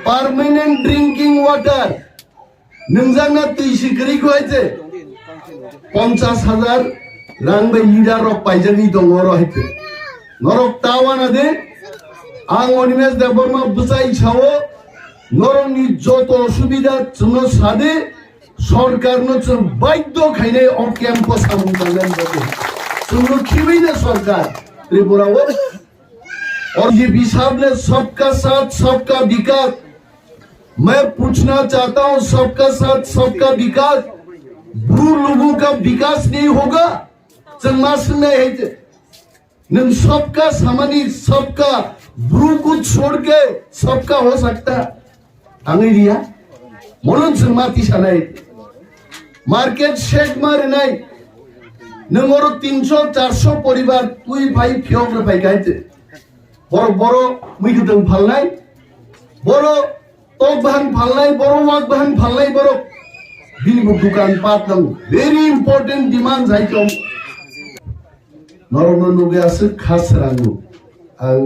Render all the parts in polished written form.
Permanent drinking water नोंजांना दै सिखरिखौ आइते 50,000 रां बे lidar रक पाइजानि दङ रहायते नरक तावाना दे आं अनिमेश देबबर्मा बुजाइ छावो नरकनि जत असुबिदा जोंनो सादे सरकारनो जों बाध्य खायने अन क्याम्पास आमुंदांनान बदे जोंनो खिबैनो सरकार त्रिपुराव और ये हिसाब ने सबका साथ सबका विकास मैं पूछना चाहता हूं सबका साथ सबका विकास ब्रू लोगों का विकास नहीं होगा चंगमास नहीं है नन सबका सामानी सबका ब्रू को छोड़ के सबका हो सकता अंगेरिया मोलन चंगमाती सानाय मार्केट शेक मारे नहीं नंगोरो 300-400 परिवार तुई भाई फियोग्र भाई गायते बरो बरो मुइगदं फालनाय बरो तोक बहन फालनाय बरो वाक बहन फालनाय बरो बिनिबो दुकान पात दं वेरी इंपोर्टेंट डिमांड जायखौ नरनो नुगासो खास रांगो आं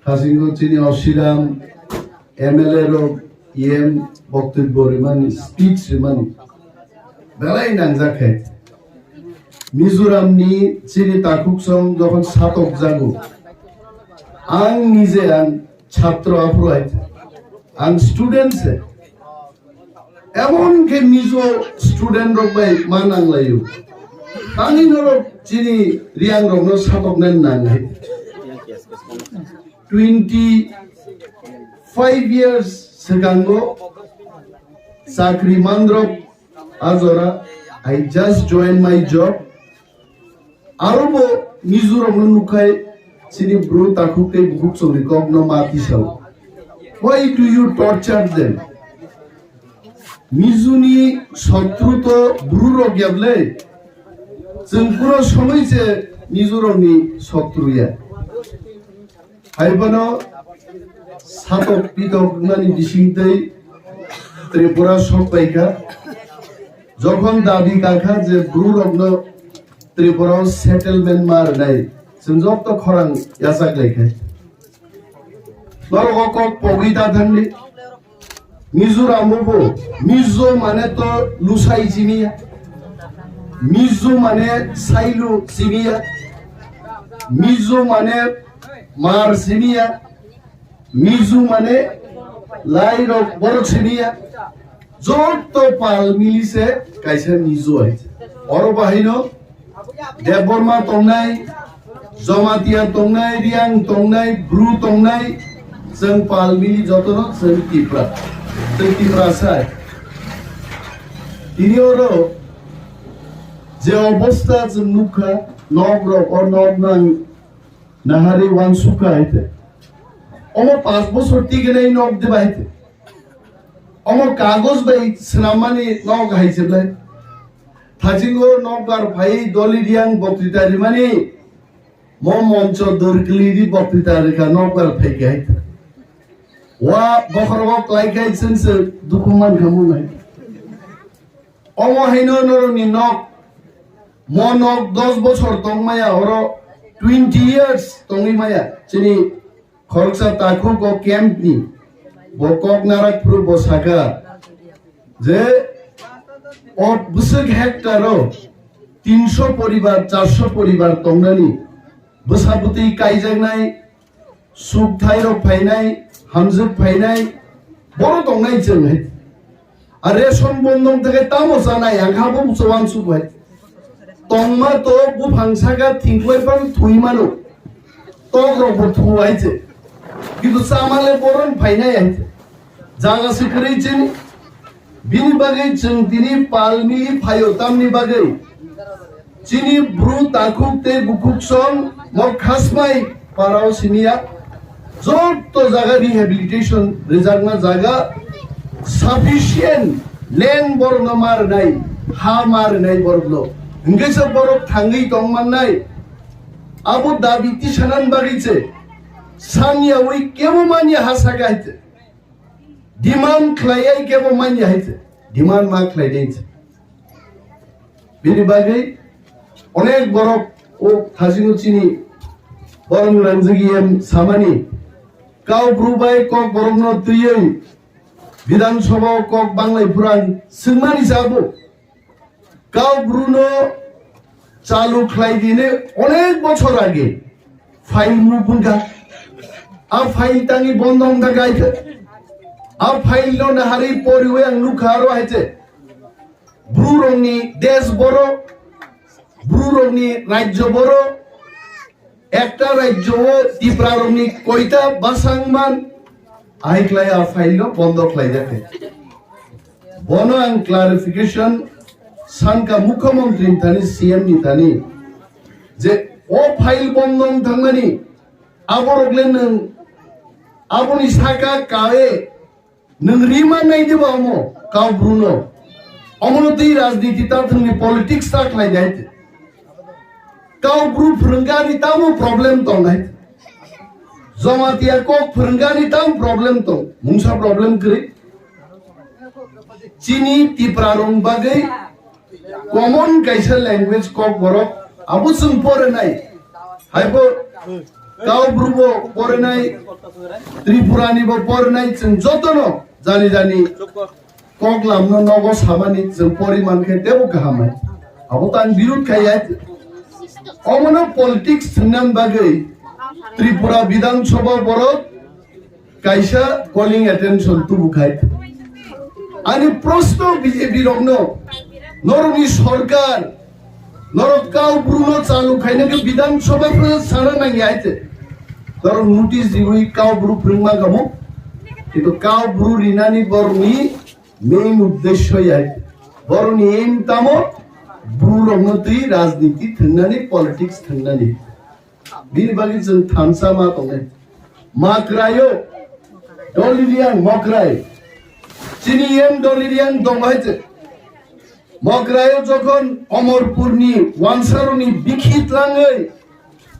खासिंगो चिनि असिराम एमएलए रो एम बक्तब्य रिमानि स्पीच रिमानि बेलाय नांजाखै मिजोरामनि चिनि ताकुकसं যখন সাতক जागो आं निजे आं छात्र आफराय आं स्टूडेंट से एमन के मिजो स्टूडेंट रक बाय मा नांलायो आंनि नरक चिनि रियां रकनो सातकनाय नांलाय 25 years सिगांगो साख्रि मानद्रक Ajara I just joined my job आरोबो मिजोरामनो नुखाय चिनि ब्रु ताकुके बुक सो रिकॉग्नो मातिसाव Why do you torture them? मिजुनि शत्रु तो ब्रुरो ग्याबले जों पुरो समयसे मिजोरामनि शत्रुया हायबानो सातक पितक नानि बिसिंदै त्रिपुरा सबायखा যখন দাবি কাখা যে ব্রুরগ্ন त्रिपुरा सेटलमेंट मारनाय जों जत खरां यासाक लायखाय नरक पगिता थांनि मिजोरामबो मिजो माने तो लुसाइ जिनिया मिजो माने साइलु जिनिया मिजो माने मार जिनिया मिजो माने लाइरक बर जिनिया जत पाल मिलिसे काइसे मिजो आइ और बाहिनो देबबर्मा तंनाय जमातिया तंनाय रियां तंनाय ब्रु तंनाय जों पाल मिलि जतनो जों टिप्रा साय तिनिओरो जे अवस्था जों नुखा नग्र और नगनां नाहारि वानसुका आइते अमो 5 বছর टिकेनाय नग देबायते अमो कागज बाय सनामानि नग हाइसेब्लाय थाजिंगो नगार भाई दलिरियां बक्तितारि माने म मंच दरकलिरि बक्तितारि का नगार फाइगाय वा बखरबक लाइकाय सेन्स दुखुमान खामुनाय अमो हाइनो नरनि नग म नग 10 বছর तंगमाया हरो 20 years तंगिमाया चिनि खरसा ताखुको कैम्पनि बकक नाराकपुर बसाका जे और बुसक हेक्टारो 300 परिवार 400 परिवार तंगनानि बसाबुति काइजागनाय सुखथायरो फाइनाय हामजुक फाइनाय बरो तंगनाय जोंहाय आरो रेशन बन्दं थाखाय तामो जानाय आंहाबो सवान सुबाय तंमा तो बुफांसागा थिंखवायफां थुइमानो तग्रबो थुवायजे किन्तु सामाले बरन फाइनाय आइते जागासे करेचिनि बिनि बागै जों दिनै पालमिलि फायोतामनि बागै चिनि ब्रु ताकुकते बुकुकसं मखासमाय पाराव सिनिया जत जागा रिहेबिलिटेशन रिजार्वना जागा साफिशिएंट लेन बरन मारनाय हा मारनाय बरनो इंगेस बरक थांगै दंमाननाय आबो दाबिति सानान बागैसे सानिया वै केबो मानिया हासा गायते डिमांड खालाय केबो मानिया हायते डिमांड मा खालायदेंस बिनि बागै अनेक बरक ओ थाजिनो चिनि बरम रांजगियम सामानि কাউ ব্রুবাই কক বরং তুই বিধানসভা কক বাংলায় পুরান সিংমানি যাবো কাউ ব্রুনো চালু খাই দিনে অনেক বছর আগে ফাইল মুপুনকা আ ফাইল টাঙি বন্ধ হংকা গাইছে আ ফাইল নো নাহারি পরিবে আং নুখারো আইছে ব্রু রংনি দেশ বড় ব্রু রংনি রাজ্য বড় একটা রাজ্য ত্রিপুরা রংনি কয়টা বাসাংমান আইক্লাই আ ফাইল নো বন্ধ খাই দেখে বনো আং ক্লারিফিকেশন সানকা মুখ্যমন্ত্রী থানি সিএম নি থানি যে ও ফাইল বন্ধন থাংমানি আবরগলে নং আপনি সাকা কায়ে নং রিমান নাই দিব আমো কাউ ব্রুনো অমনতি রাজনীতি তা থাংনি পলিটিক্স তা খাই যাইতে কাউ ব্রু ফ্রঙ্গানি তামো প্রবলেম তো নাই জমাতিয়া কক ফ্রঙ্গানি তাম প্রবলেম তো মুংসা প্রবলেম করে চিনি ত্রিপুরা রং বাগৈ কমন কাইসা ল্যাঙ্গুয়েজ কক বরক আবু সুং পরে নাই হাইবো কাউ ব্রুবো পরে নাই ত্রিপুরানি বো পরে নাই जों যতনো জানি জানি কক লামনো নগো সামানি जों পরিমাণ খেতেও গাহামাই আবো তান বিরুদ্ধ খাইয়া অমন পলিটিক্স নাম বাগৈ ত্রিপুরা বিধানসভা বরক কাইসা কলিং অ্যাটেনশন তুবু খাই আনি প্রশ্ন বিজেপি রগ্ন নরমি সরকার নরক কাউ ব্রুনো চালু খাইনাকে বিধানসভা সারা নাকি আইতে ধর নোটিশ দিবই কাউ ব্রু প্রিংমা গামো কিন্তু কাউ ব্রু রিনানি বরনি মেইন উদ্দেশ্যই আইতে বরনি এম তামো ব্রু রংনতি রাজনীতি থাংনানি পলিটিক্স থাংনানি বিনি বাগি जों थानसा मा दंगे माक्रायो डलिरियान मक्राय চিনি এম ডলিরিয়ান দंगाइते মকরায় যখন অমরপুরনি ওয়ানসারনি বিখিত লাঙৈ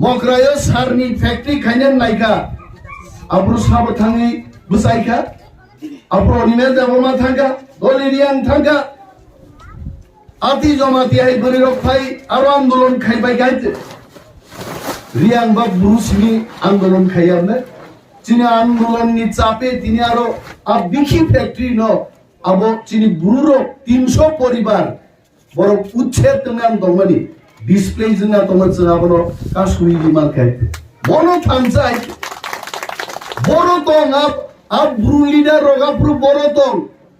মকরায় সারনি ফ্যাক্টরি খাইনেন নাইকা আব্রু সাব থাঙি বুসাইকা আব্রু অনিমেশ দেবর্মা থাঙ্গা ডলিরিয়ান থাঙ্গা আতি জমাতি আই বরি রখাই আর আন্দোলন খাইবাই গাইতে রিয়াং বা ব্রুসনি আন্দোলন খাইয়ামনে চিনি আন্দোলননি চাপে তিনি আরো বিখি ফ্যাক্টরি ন আবো চিনি ব্রুরো 300 পরিবার বড় উচ্ছেদ নাম দমনি ডিসপ্লে জনা তোমার আবনো কাশুই বিমান খাইতে মনো থানসাই বড় তো আপ ব্রু লিডার রগাপ্রু বড় তো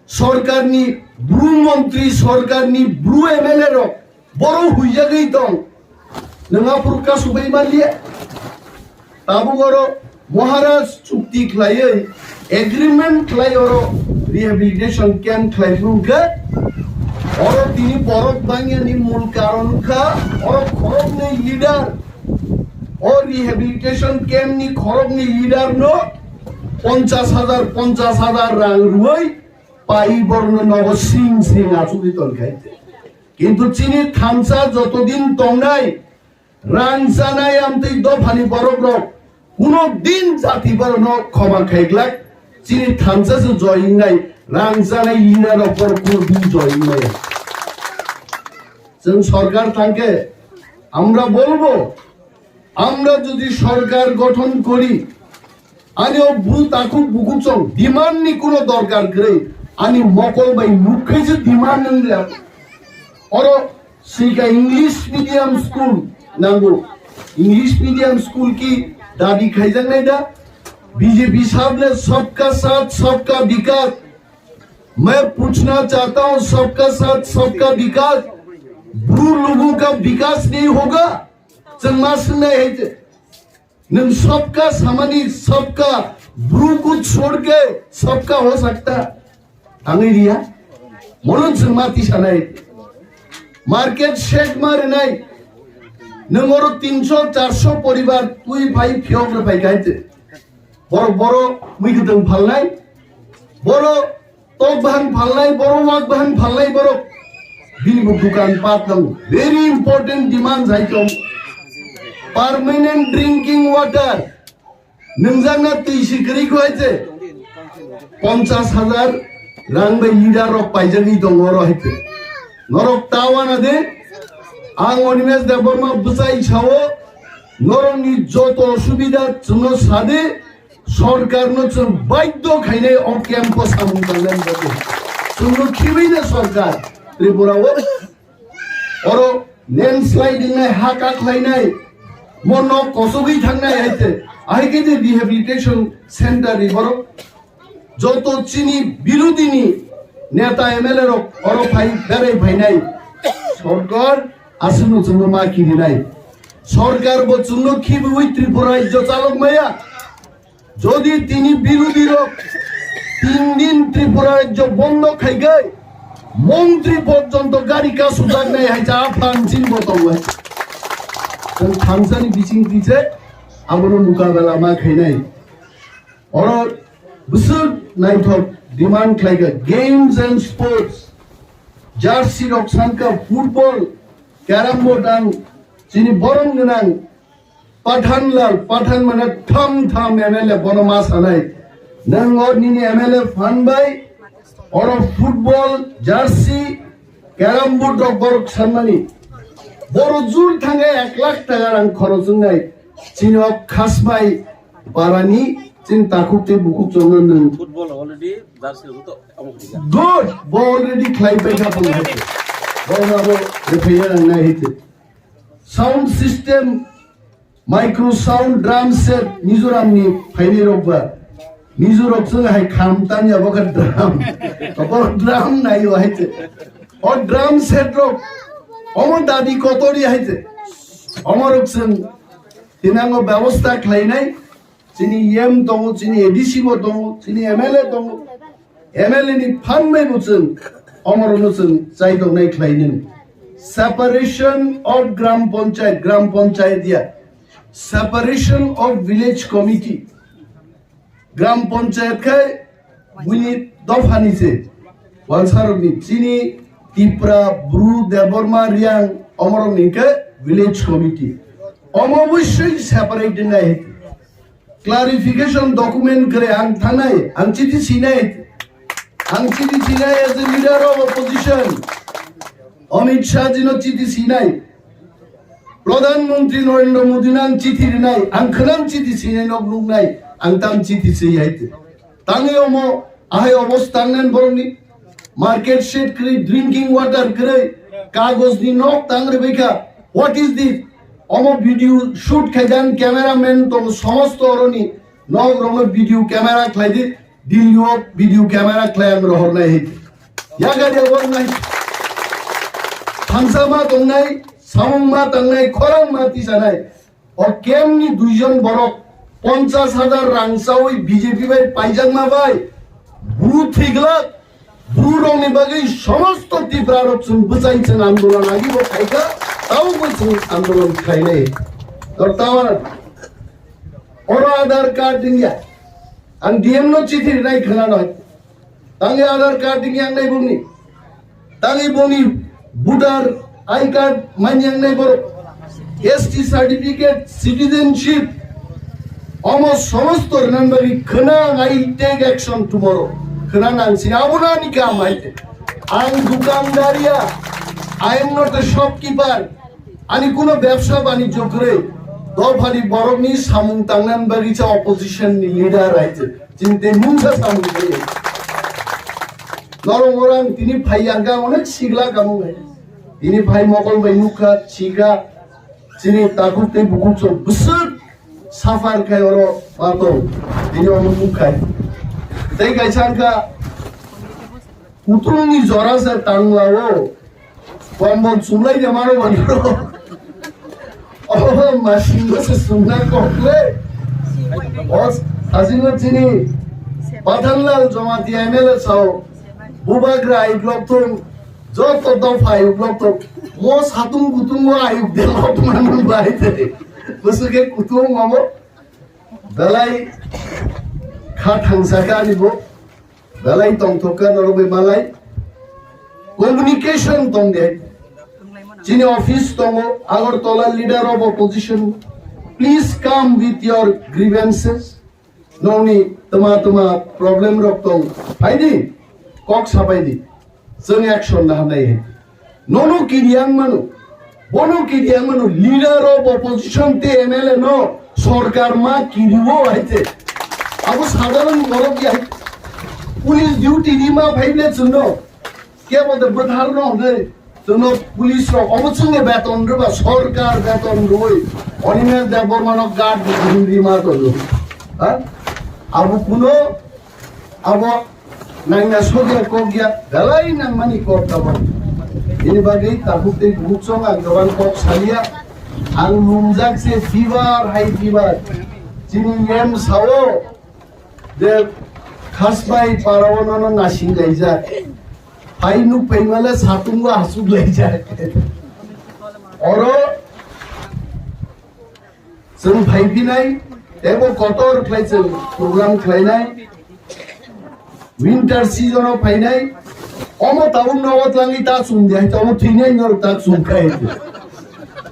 সরকারনি ব্রু মন্ত্রী সরকারনি ব্রু এমএলএ র বড় হুইয়া গই তো নঙাপুর কাশুই মালিয়ে তাবু বড় মহারাজ চুক্তি খাইয়ে এগ্রিমেন্ট খাই ওর রিহ্যাবিলিটেশন ক্যাম্প খাই ফুলকে ওর তিনি বরফ ভাঙিয়ানি মূল কারণ খা ওর খরব নেই লিডার ও রিহ্যাবিলিটেশন ক্যাম্প নি খরব নেই লিডার নো 50,000 রাং রুই পাই বর্ণ নব সিং সিং আচুদি তল খাইতে কিন্তু চিনি থানসা যতদিন তংনাই রাং জানাই আমতেই দফানি বরফ রক কোনো দিন জাতি বর্ণ ক্ষমা খাইগলাক চিনি থানসা যে জয়িং নাই রাং জানাই লিডার অপর কোনো দিন জয়িং নাই जों সরকার থাকে আমরা বলবো আমরা যদি সরকার গঠন করি আনিও ভূত আকু বুকুচং ডিমান্ড নি কোনো দরকার করে আনি মকল বাই মুখে যে ডিমান্ড নিলে और সিকা ইংলিশ মিডিয়াম স্কুল নাঙ্গো इंग्लिश मीडियम स्कूल की दादी खाइजन नहीं दा बीजेपी साहब ने सबका साथ सबका विकास मैं पूछना चाहता हूं सबका साथ सबका विकास ब्रू लोगों का विकास नहीं होगा जन्मास नहीं है न सबका सामानी सबका ब्रू को छोड़ के सबका हो सकता अंग्रेजिया म्हणून जन्माती सानाय मार्केट शेड मारे नहीं नंगरो 300-400 परिवार तुई भाई फियोग्र भाई गाइते बड़ो बड़ो मुइगदं फालनाय बड़ो तोक बहन फालनाय बड़ो वाक बहन फालनाय बड़ो बिनि दुकान पात दं वेरी इंपोर्टेंट डिमांड जायतो पार्मानेंट ड्रिंकिंग वाटर नंजाना तैसिकरि खयते 50,000 रां बाय लिटार रक पाइजनि दङ रहिते नरक तावाना दे आं अनिमेश देबर्मा बुसाई छाओ नरनि जत असुबिधा जोंनो सादे সরকার নতুন বাধ্য খাইনে অন ক্যাম্পাস সামুন তালেন বলে শুনলো খিবেই না সরকার ত্রিপুরাও ওর ল্যান্ডস্লাইডিং নাই হাকা খাই নাই মন কসবই থাকনাই আইতে আইকে যে রিহ্যাবিলিটেশন সেন্টার রিভর যত চিনি বিরোধিনী নেতা এমএলএ ওর ভাই বেড়াই ভাই নাই সরকার আসন্ন জন্য মা কিনে নাই সরকার বচন্ন খিবে ওই ত্রিপুরা রাজ্য চালক মাইয়া যদি তিনি বিরোধীর 3 দিন ত্রিপুরা রাজ্য বন্ধ খাই গায় মন্ত্রী পর্যন্ত গাড়ি কা সুযোগ নাই হাইছে আফান চিনব তো থাংসানি বিচিং দিছে আমরো মোকাবেলা মা খাই নাই ওর বুসুর নাই থক ডিমান্ড খাইগা গেমস এন্ড স্পোর্টস জার্সি রকসানকা ফুটবল ক্যারাম বোর্ড আন চিনি বরং নাং পাঠানলাল পাঠান মানে থাম থাম এমএলএ বনমাস আনাই নং ওর নিনি এমএলএ ফান বাই ওর ফুটবল জার্সি ক্যারাম বোর্ড বরক সানমানি বড় জোর থাঙ্গে 1 লাখ টাকা রাং খরচ নাই চিনি খাসবাই বারানি চিন তাকুতে বুকু চলন ফুটবল অলরেডি জার্সি তো গুড বল অলরেডি ক্লাই পেকা পড়ে বল আবো রেফাইয়ার নাই হিতে sound system micro sound drum set Mizoram নি ফাইনি রকবা মিজোরক সঙ্গে হাই খামতানি আবকা ড্রাম তখন ড্রাম নাই হইছে ও ড্রাম সেট রক অমর দাদি কতরি হইছে অমর অকসন তিনাঙ্গ ব্যবস্থা খাই নাই চিনি এম দম চিনি এডিসি বো দম চিনি এমএলএ দম এমএলএ নি ফান মে বুচন অমর অনুচন চাই দম নাই খাইনেন সেপারেশন অফ গ্রাম পঞ্চায়েত দিয়া separation of village committee গ্রাম পঞ্চায়েত খায় বুনি দফানি সে ওয়ালসারনি চিনি টিপ্রা ব্রু দেবর্মা রিয়াং অমরনিকে ভিলেজ কমিটি অবশ্যই সেপারেট নাই ক্লারিফিকেশন ডকুমেন্ট করে আং থানায় আং চিঠি সিনাই as a leader of opposition Amit Shah জিনো চিঠি সিনাই প্রধানমন্ত্রী নরেন্দ্র মোদী নাং চিঠি নাই আংখানাং চিঠি সিনে নগনুক নাই আংতাম চিঠি সেই আইতে তাঙ্গে অমো আহে অবস্থান নেন বরংনি মার্কেট শেড করে ড্রিঙ্কিং ওয়াটার করে কাগজ দি নক তাংরে বেকা হোয়াট ইজ দিস অমো ভিডিও শুট খাইদান ক্যামেরাম্যান তো সমস্ত অরনি নগ রং ভিডিও ক্যামেরা খাই দি দিলিও ভিডিও ক্যামেরা খাই আং রহর নাই হিত ইয়াগাদি বর নাই থাংসা মা দং নাই সামং মা তাং নাই খরাং মা তিসা নাই ও কেমনি দুইজন বড় 50,000 রাংসা ওই বিজেপি ভাই পাইজাং মা ভাই ব্রু থিগলা ব্রু রংনি বাকি সমস্ত ত্রিপুরার অপশন বুঝাইছেন আন্দোলন আগিব খাইকা তাও বলছেন আন্দোলন খাই নাই তোর তাওয়ার ওর আধার কার্ড দিঙ্গা আং ডিএম নো চিঠি নাই খানা নয় তাঙ্গে আধার কার্ড দিঙ্গা আং নাই বনি তাঙ্গে বনি ভোটার আই কার্ড মাইনিয়াং নাই বড় এসটি সার্টিফিকেট সিটিজেনশিপ almost সমস্ত নাম্বারি খানা আই টেক অ্যাকশন টুমরো খানা নাংসি আবনা নি কাম আইতে আই দোকানদারিয়া I am not a shopkeeper আমি কোনো ব্যবসা বাণিজ্য করে দফারি বরংনি সামুং তাংনান বাগিচা অপোজিশন লিডার আইতে চিনতে মুংসা সামুং করে নরম ওরাং তিনি ভাই আঙ্গা অনেক শিগলা কামু তিনি ভাই মকল ভাই মুখা চিকা চিনি তাকুতে বুকুচ বুসুর সাফার খাই ওর পাতো তিনি অনেক মুখ খাই তাই গাইছাঙ্কা কুতুংনি জরাসে টাংলাও কম্বল সুমলাই জামারো বানিরো ও মাসিন বসে সুমনা ককলে বস আজিনো চিনি পাঠানলাল জমাতি এমএলএ সাও বুবাগ্রা আইব্লক তো যত দফা আইব্লক তো মো সাতুং কুতুং আইব দেলত মানু বাইতে বসুকে কুতুং মামো বেলাই খা থাংসাকা নিব বেলাই তংথকা নরবে মালাই কমিউনিকেশন তং দে চিনি অফিস তং Agartala leader of opposition please come with your grievances ননি তোমা প্রবলেম রক্তং ফাইদি কক সাপাইদি जों एक्शन ना हानाय नोनो किरियां मानु बोनो किरियां मानु लीडर ऑफ ऑपोजिशन ते एमएलए नो सरकार मा किरिवो आइते Aku saudara ngorok ya. Police duty di mana faile cuno. Kaya pada berharga deh. Cuno police ro. Kamu cunge beton deh, sorkar beton doi. Animesh Debbarma no guard di mana tu. Hah? Aku kuno. Aku nangnya sogia kogia. Galai nang mani kok kawan. Ini bagi takut di buksong agak kok salia. Ang lumjak se fever, high fever. Cini yem sawo. De khasbai parawono nasing leja. Hai nu peimale satungu asuk leja. Oro sen bhai binai ebo kotor khlaise program khlainai winter season of phainai omo taun nawat langi ta sumdai omo thinai nor ta sumkai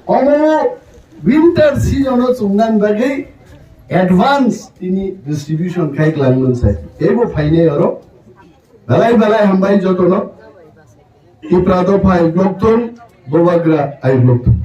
omo winter season of sumnan bagai advance tini distribution khai klangun sai ebo phainai oro balai hambai jotono Tipra do phai blokton bobagra ai blokton